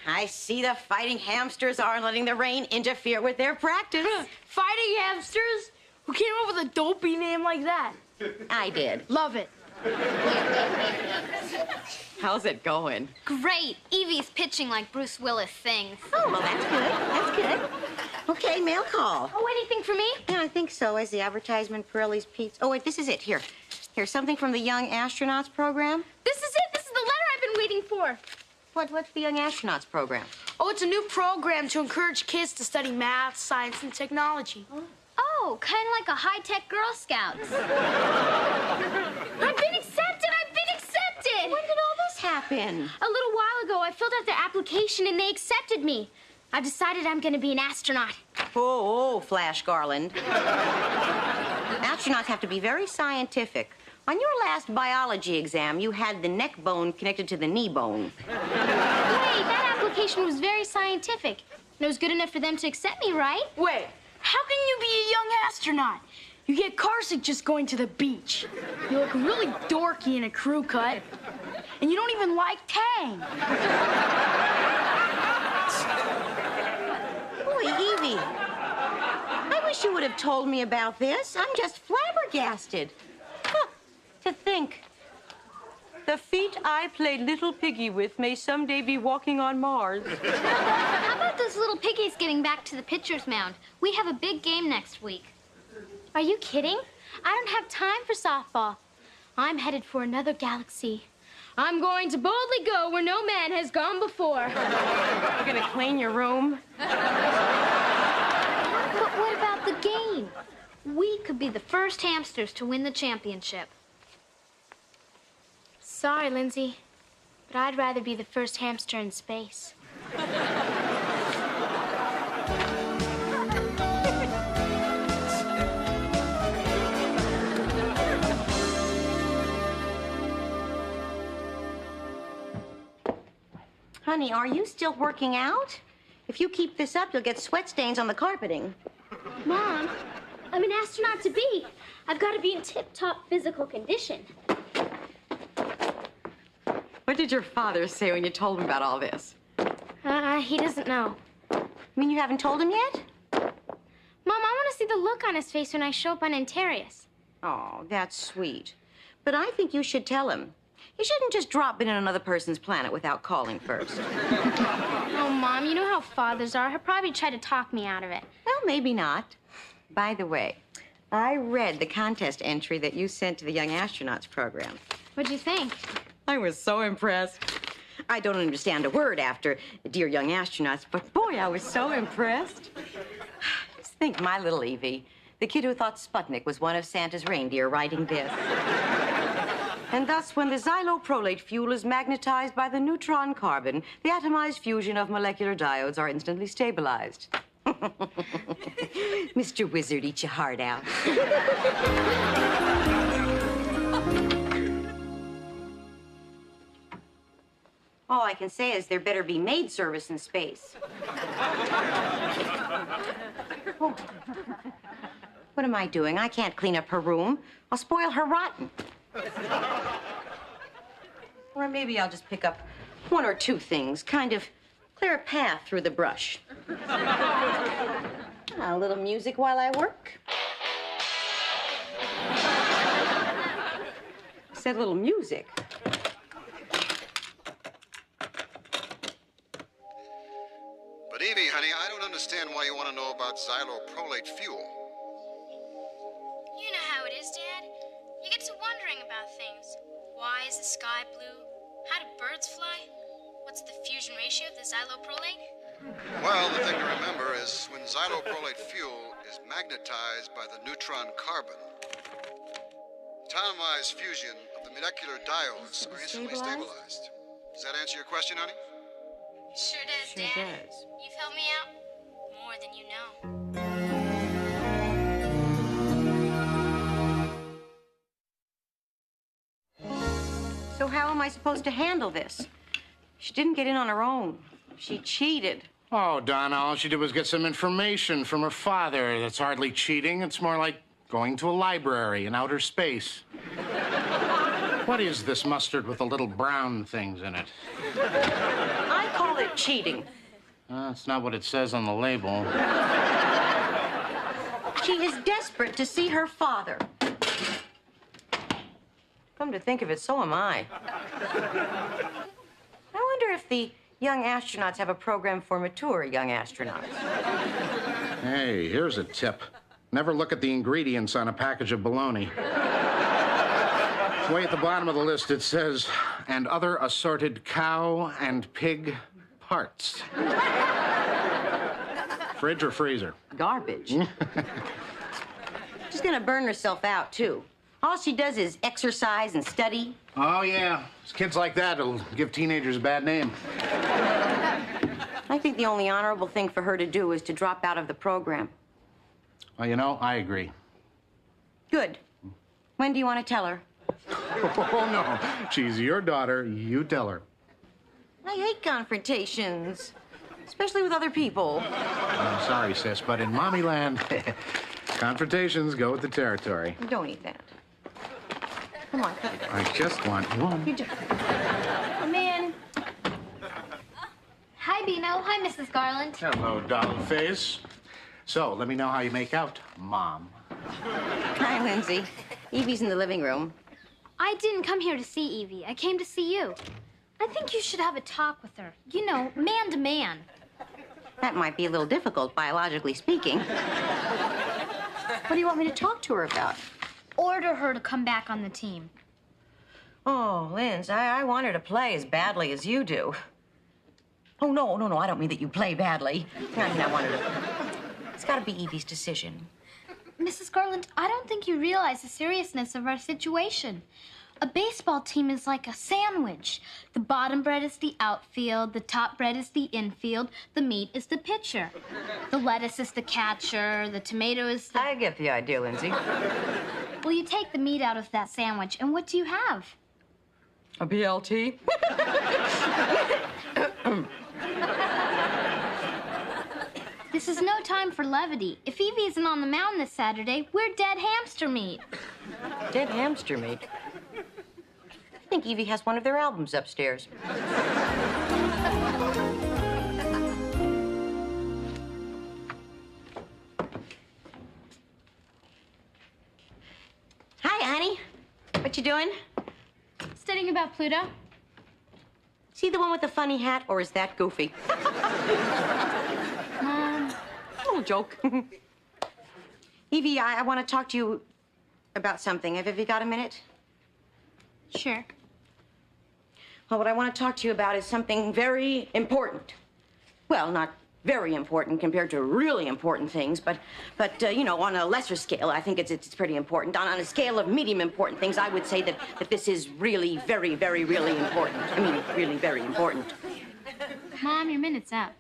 I see the Fighting Hamsters aren't letting the rain interfere with their practice. Fighting Hamsters? Who came up with a dopey name like that? I did. Love it. How's it going? Great. Evie's pitching like Bruce Willis sings. Oh, well, that's good. That's good. Okay, mail call. Oh, anything for me? Yeah, I think so. As the advertisement, Pirelli's Pizza. Oh, wait, this is it. Here. Here's something from the Young Astronauts program. This is it. This is the letter I've been waiting for. What's the Young Astronauts program? Oh, it's a new program to encourage kids to study math, science, and technology. Oh, kind of like a high-tech Girl Scouts. I've been accepted. I've been accepted. When did all this happen? A little while ago, I filled out their application and they accepted me. I've decided I'm going to be an astronaut. Oh, Flash Garland. Astronauts have to be very scientific. On your last biology exam, you had the neck bone connected to the knee bone. Hey, that application was very scientific. And it was good enough for them to accept me, right? Wait, how can you be a young astronaut? You get carsick just going to the beach. You look really dorky in a crew cut. And you don't even like Tang. Boy, Evie, I wish you would have told me about this. I'm just flabbergasted. Huh, to think. The feet I played little piggy with may someday be walking on Mars. How about those little piggies getting back to the pitcher's mound? We have a big game next week. Are you kidding? I don't have time for softball. I'm headed for another galaxy. I'm going to boldly go where no man has gone before. You're gonna clean your room? But what about the game? We could be the first hamsters to win the championship. Sorry, Lindsay, but I'd rather be the first hamster in space. Honey, are you still working out? If you keep this up, you'll get sweat stains on the carpeting. Mom, I'm an astronaut to be. I've got to be in tip-top physical condition. What did your father say when you told him about all this? He doesn't know. You mean you haven't told him yet? Mom, I want to see the look on his face when I show up on Antarius. Oh, that's sweet. But I think you should tell him. You shouldn't just drop in on another person's planet without calling first. Oh, Mom, you know how fathers are. He'll probably try to talk me out of it. Well, maybe not. By the way, I read the contest entry that you sent to the Young Astronauts program. What'd you think? I was so impressed. I don't understand a word after Dear Young Astronauts, but boy, I was so impressed. Just think, my little Evie, the kid who thought Sputnik was one of Santa's reindeer, writing this. And thus, when the xyloprolate fuel is magnetized by the neutron carbon, the atomized fusion of molecular diodes are instantly stabilized. Mr. Wizard, eat your heart out. All I can say is there better be maid service in space. Oh. What am I doing? I can't clean up her room. I'll spoil her rotten. Or maybe I'll just pick up one or two things, kind of clear a path through the brush. A little music while I work. I said a little music. But Evie, honey, I don't understand why you want to know about xyloprolate fuel. You know how it is, Dad. You get to wondering about things. Why is the sky blue? How do birds fly? What's the fusion ratio of the xyloprolate? Well, the thing to remember is when xyloprolate fuel is magnetized by the neutron carbon, atomized fusion of the molecular diodes are instantly stabilized. Does that answer your question, honey? Sure does, Sure Dad. does. You've helped me out more than you know. So how am I supposed to handle this? She didn't get in on her own. She cheated. Oh, Donna, all she did was get some information from her father. That's hardly cheating. It's more like going to a library in outer space. What is this mustard with the little brown things in it? I call it cheating. That's not what it says on the label. She is desperate to see her father. Come to think of it, so am I. I wonder if the young astronauts have a program for mature young astronauts. Hey, here's a tip. Never look at the ingredients on a package of bologna. Way at the bottom of the list, it says, and other assorted cow and pig parts. Fridge or freezer? Garbage. She's gonna burn herself out, too. All she does is exercise and study. Oh, yeah. It's kids like that will give teenagers a bad name. I think the only honorable thing for her to do is to drop out of the program. Well, you know, I agree. Good. When do you want to tell her? Oh, no. She's your daughter. You tell her. I hate confrontations, especially with other people. I'm sorry, sis, but in Mommy Land, confrontations go with the territory. Don't eat that. Come on, cut it out. I just want one. You just... Come in. Hi, Bino. Hi, Mrs. Garland. Hello, dollface. So, let me know how you make out, Mom. Hi, Lindsay. Evie's in the living room. I didn't come here to see Evie. I came to see you. I think you should have a talk with her. You know, man to man. That might be a little difficult, biologically speaking. What do you want me to talk to her about? Order her to come back on the team. Oh, Linz, I want her to play as badly as you do. Oh, no, I don't mean that you play badly. I mean, I want her to... It's got to be Evie's decision. Mrs. Garland, I don't think you realize the seriousness of our situation. A baseball team is like a sandwich. The bottom bread is the outfield, the top bread is the infield, the meat is the pitcher. The lettuce is the catcher, the tomato is the... I get the idea, Lindsay. Well, you take the meat out of that sandwich, and what do you have? A BLT? This is no time for levity. If Evie isn't on the mound this Saturday, we're dead hamster meat. Dead hamster meat? I think Evie has one of their albums upstairs. Hi, honey. What you doing? Studying about Pluto. See the one with the funny hat, or is that Goofy? Little joke. Evie, I want to talk to you about something. Have you got a minute? Sure. Well, what I want to talk to you about is something very important. Well, not very important compared to really important things, but you know, on a lesser scale, I think it's pretty important. On a scale of medium important things, I would say that this is really very, very, really important. I mean, really very important. Mom, your minute's up.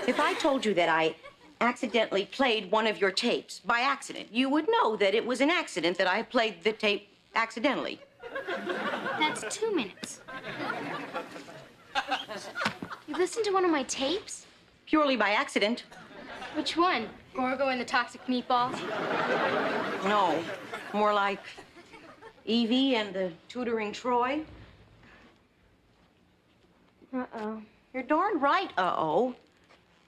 If I told you that I accidentally played one of your tapes by accident, you would know that it was an accident that I played the tape accidentally. That's 2 minutes. You listened to one of my tapes? Purely by accident. Which one? Gorgo and the Toxic Meatballs? No, more like Evie and the Tutoring Troy. Uh-oh. You're darn right, uh-oh.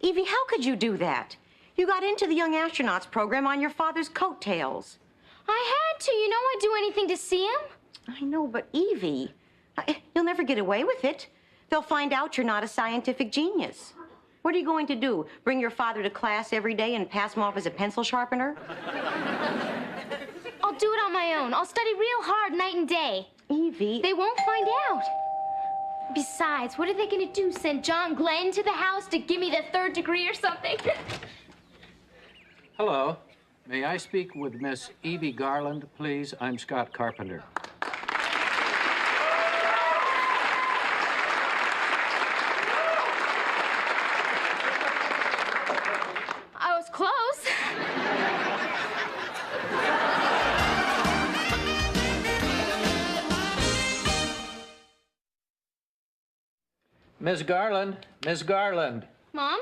Evie, how could you do that? You got into the Young Astronauts program on your father's coattails. I had to. You know I'd do anything to see him. I know, but Evie, you'll never get away with it. They'll find out you're not a scientific genius. What are you going to do? Bring your father to class every day and pass him off as a pencil sharpener? I'll do it on my own. I'll study real hard night and day. Evie. They won't find out. Besides, what are they going to do? Send John Glenn to the house to give me the 3rd degree or something? Hello. May I speak with Miss Evie Garland, please? I'm Scott Carpenter. I was close. Miss Garland, Miss Garland. Mom?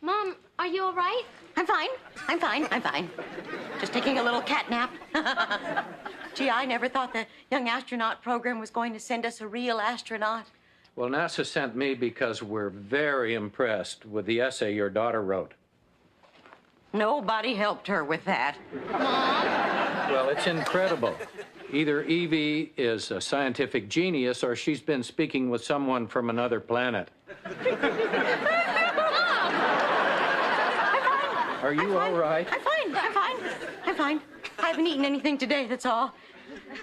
Mom, are you all right? I'm fine. I'm fine. I'm fine. Just taking a little cat nap. Gee, I never thought the young astronaut program was going to send us a real astronaut. Well, NASA sent me because we're very impressed with the essay your daughter wrote. Nobody helped her with that. Well, it's incredible. Either Evie is a scientific genius or she's been speaking with someone from another planet. Are you all right? I'm fine. I'm fine. I'm fine. I haven't eaten anything today, that's all.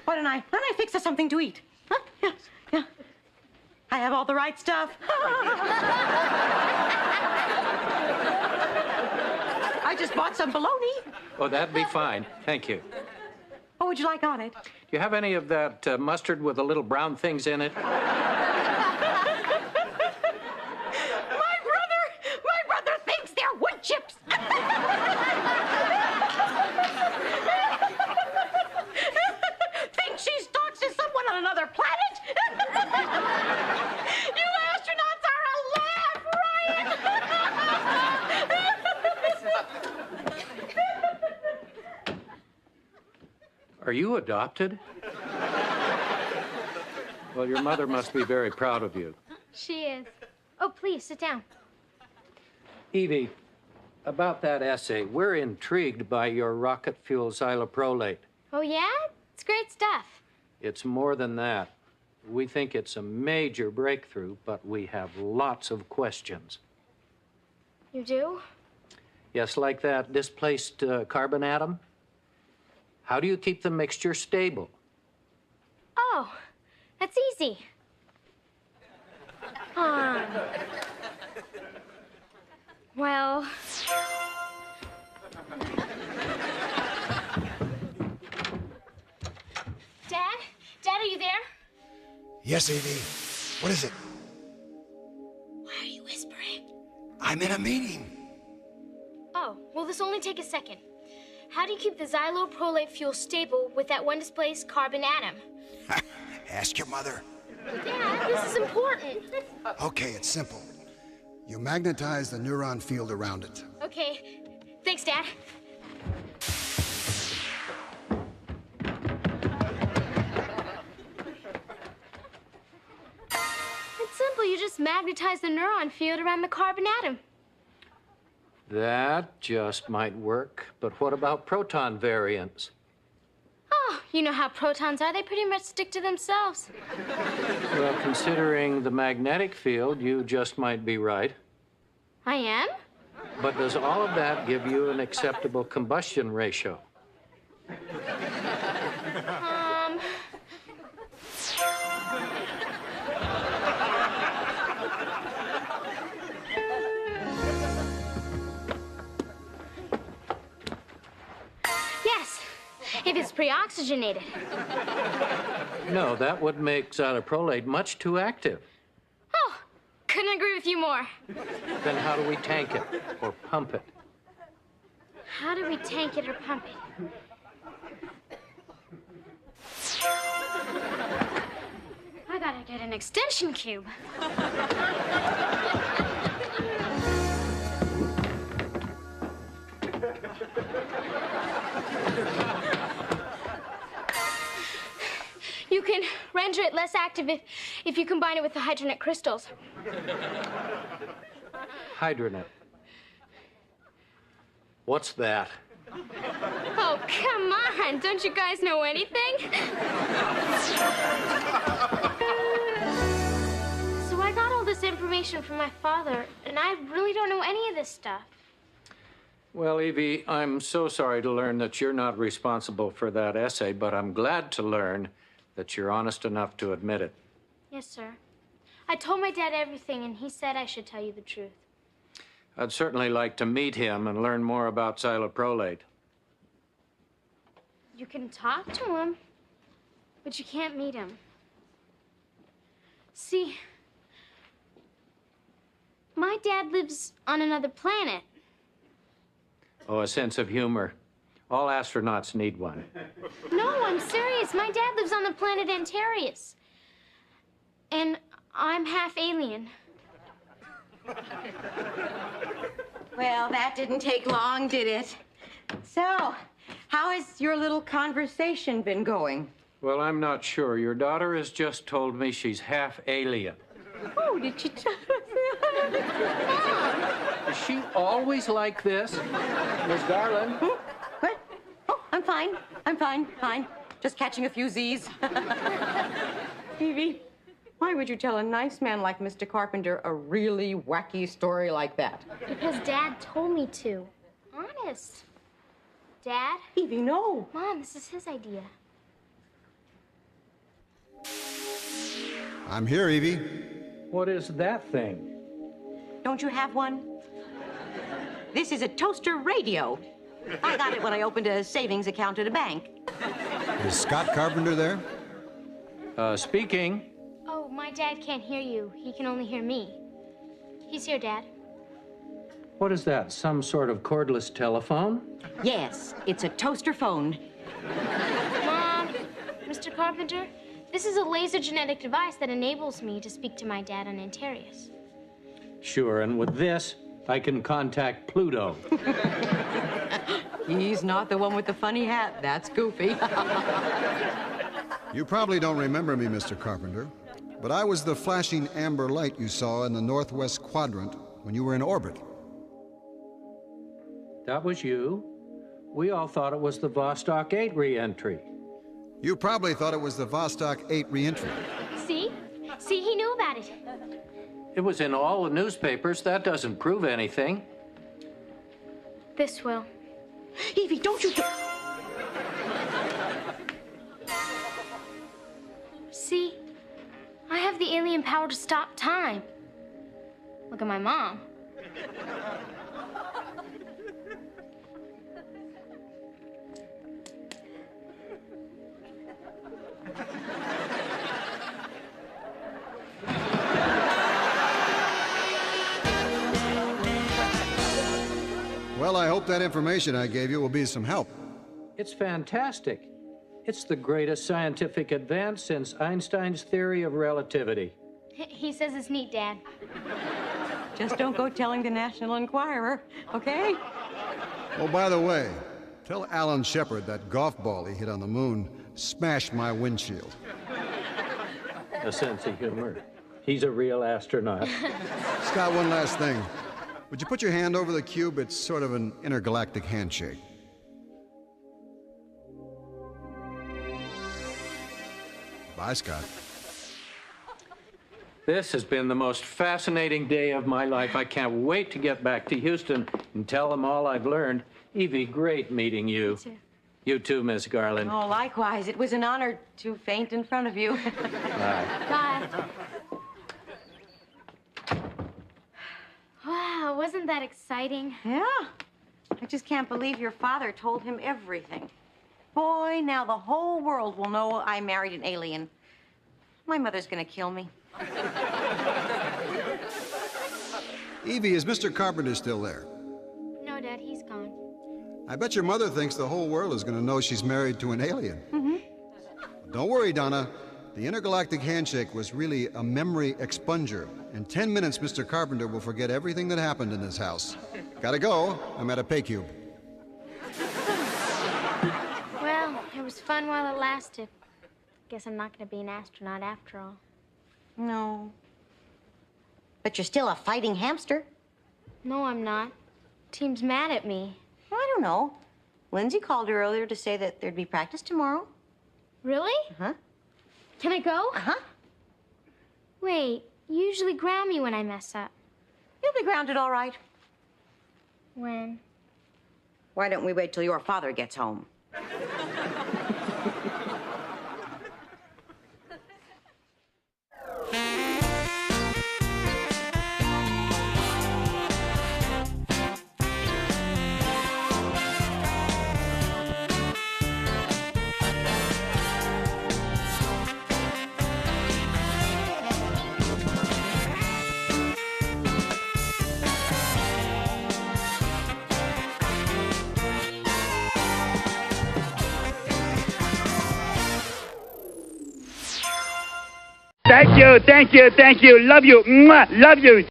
Why don't I fix us something to eat? Huh? Yeah, yeah. I have all the right stuff. I just bought some bologna. Oh, that'd be fine. Thank you. What would you like on it? Do you have any of that mustard with the little brown things in it? My brother thinks they're wood chips. Thinks she's talks to someone on another planet? You astronauts are a laugh, Ryan. Are you adopted? Well, your mother must be very proud of you. She is. Oh, please, sit down. Evie, about that essay, we're intrigued by your rocket fuel xyloprolate. Oh, yeah? It's great stuff. It's more than that. We think it's a major breakthrough, but we have lots of questions. You do? Yes, like that displaced carbon atom. How do you keep the mixture stable? Oh, that's easy. Well... Dad? Dad, are you there? Yes, Evie. What is it? Why are you whispering? I'm in a meeting. Oh, will this only take a second? How do you keep the xyloprolate fuel stable with that one displaced carbon atom? Ask your mother. Dad, this is important. Okay, it's simple. You magnetize the neuron field around it. Okay. Thanks, Dad. It's simple. You just magnetize the neuron field around the carbon atom. That just might work, but what about proton variants? Oh, you know how protons are. They pretty much stick to themselves. Well, considering the magnetic field, you just might be right. I am? But does all of that give you an acceptable combustion ratio? Yes, if it's pre-oxygenated. No, that would make xyloprolate much too active. Oh, couldn't agree with you more. Then how do we tank it or pump it? How do we tank it or pump it? I gotta get an extension cube. You can render it less active if you combine it with the hydronet crystals. Hydronet. What's that? Oh, come on. Don't you guys know anything? So I got all this information from my father, and I really don't know any of this stuff. Well, Evie, I'm so sorry to learn that you're not responsible for that essay, but I'm glad to learn that you're honest enough to admit it. Yes, sir. I told my dad everything, and he said I should tell you the truth. I'd certainly like to meet him and learn more about siloprolate. You can talk to him, but you can't meet him. See, my dad lives on another planet. Oh, a sense of humor. All astronauts need one. No, I'm serious. My dad lives on the planet Antarius. And I'm half alien. Well, that didn't take long, did it? So, how has your little conversation been going? Well, I'm not sure. Your daughter has just told me she's half alien. Oh, did you tell Is she always like this, Miss Garland? What? Oh, I'm fine. I'm fine. Just catching a few Z's. Evie, why would you tell a nice man like Mr. Carpenter a really wacky story like that? Because Dad told me to. Honest. Dad? Evie, no. Mom, this is his idea. I'm here, Evie. What is that thing? Don't you have one? This is a toaster radio. I got it when I opened a savings account at a bank. Is Scott Carpenter there? Speaking. Oh, my dad can't hear you. He can only hear me. He's here, Dad. What is that, some sort of cordless telephone? Yes, it's a toaster phone. Mom, Mr. Carpenter, this is a laser genetic device that enables me to speak to my dad on Antarius. Sure, and with this, I can contact Pluto. He's not the one with the funny hat. That's goofy. You probably don't remember me, Mr. Carpenter, but I was the flashing amber light you saw in the northwest quadrant when you were in orbit. That was you? We all thought it was the Vostok 8 re-entry. You probably thought it was the Vostok 8 re-entry. See? See, he knew about it. It was in all the newspapers. That doesn't prove anything. This will. Evie, don't you... See? I have the alien power to stop time. Look at my mom. Well, I hope that information I gave you will be some help. It's fantastic. It's the greatest scientific advance since Einstein's theory of relativity. He says it's neat, Dad. Just don't go telling the National Enquirer, okay? Oh, by the way, tell Alan Shepard that golf ball he hit on the moon smashed my windshield. A sense of humor. He's a real astronaut. Scott, one last thing. Would you put your hand over the cube? It's sort of an intergalactic handshake. Bye, Scott. This has been the most fascinating day of my life. I can't wait to get back to Houston and tell them all I've learned. Evie, great meeting you. Me too. You too, Miss Garland. Oh, likewise. It was an honor to faint in front of you. Bye. Bye. Wow, wasn't that exciting? Yeah. I just can't believe your father told him everything. Boy, now the whole world will know I married an alien. My mother's gonna kill me. Evie, is Mr. Carpenter still there? No, Dad, he's gone. I bet your mother thinks the whole world is going to know she's married to an alien. Mm-hmm. Don't worry, Donna. The intergalactic handshake was really a memory expunger. In 10 minutes, Mr. Carpenter will forget everything that happened in this house. Gotta go. I'm at a pay cube. Well, it was fun while it lasted. Guess I'm not going to be an astronaut after all. No. But you're still a fighting hamster. No, I'm not. Team's mad at me. Well, I don't know. Lindsay called her earlier to say that there'd be practice tomorrow. Really? Uh-huh. Can I go? Uh-huh. Wait, you usually ground me when I mess up. You'll be grounded all right. When? Why don't we wait till your father gets home? Thank you, thank you, thank you. Love you. Mwah, love you.